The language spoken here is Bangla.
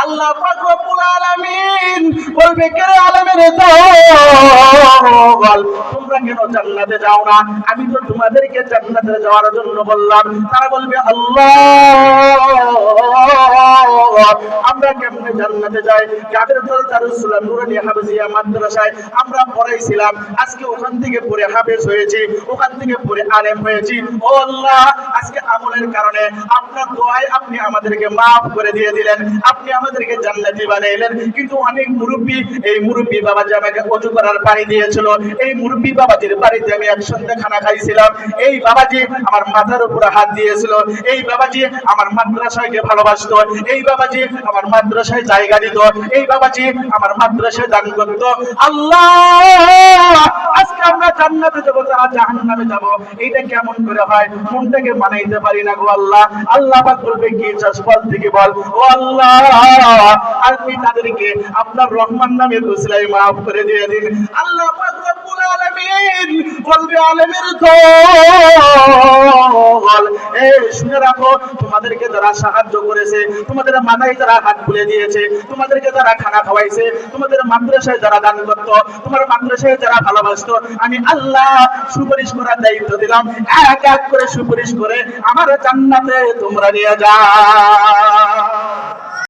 আল্লাহ পাক রব্বুল আলামিন বলবে, কে আলেমের দল, তোমরা কেন জান্নাতে যাও না? আমি তো তোমাদেরকে জান্নাতে যাওয়ার জন্য বললাম। তারা বলবে, আল্লাহ, আমরা কেমনে জান্নাতে যাই? কাদের দল দারুসসালাম নুরানিয়া হাফেজিয়া মাদ্রাসায় আমরা পড়াইছিলাম, আজকে ওখান থেকে পড়ে হাফেজ হয়েছি, ওখান থেকে পড়ে আলেম হয়েছি। ও আল্লাহ, আজকে আমলের কারণে আপনার দোয়ায় আপনি আমাদেরকে মাফ করে দিয়ে দিলেন, আপনি আমাদেরকে জান্নাতি বানাইলেন। কিন্তু অনেক মুরব্বী, এই মুরব্বী বাবাজি আমাকে ওযু করার পানি দিয়েছিল, এই মুরব্বী বাবাজির বাড়িতে আমি একসঙ্গে খানা খাইছিলাম, এই বাবাজি আমার মাথার উপরে হাত দিয়েছিল, এই বাবাজি আমার মাদ্রাসাকে ভালোবাসতো, এই বাবাজি আমার মাদ্রাসায় জায়গা দিত, এই বাবাজি আমার মাদ্রাসায় দান করত। আল্লাহ, আজকে আমরা জান্নাতে যাব, তারা জাহান্নামে যাব, এইটা কেমন করে হয়? মনটাকে মানাইতে পারি না গো আল্লাহ। আল্লাহ পাক বলবে, কি চাস বল থেকে বল। ও আল্লাহ, আপনি তাদেরকে আপনার রহমান নামের উসিলায় মাফ করে দিয়ে দিন। আল্লাহ পাক রব্বুল আলামিন বলবে, আলেমের দল, এই শুনে রাখো, তোমাদেরকে যারা সাহায্য করেছে, তোমাদের মাথায় যারা হাত খুলে দিয়েছে, তোমাদেরকে যারা খানা খাওয়াইছে, তোমাদের মাদ্রাসায় যারা দান করতো, তোমার মাদ্রাসায় যারা ভালোবাসতো, আমি আল্লাহ সুপারিশ করার দায়িত্ব দিলাম। এক এক করে সুপারিশ করে আমার জান্নাতে তোমরা নিয়ে যাও।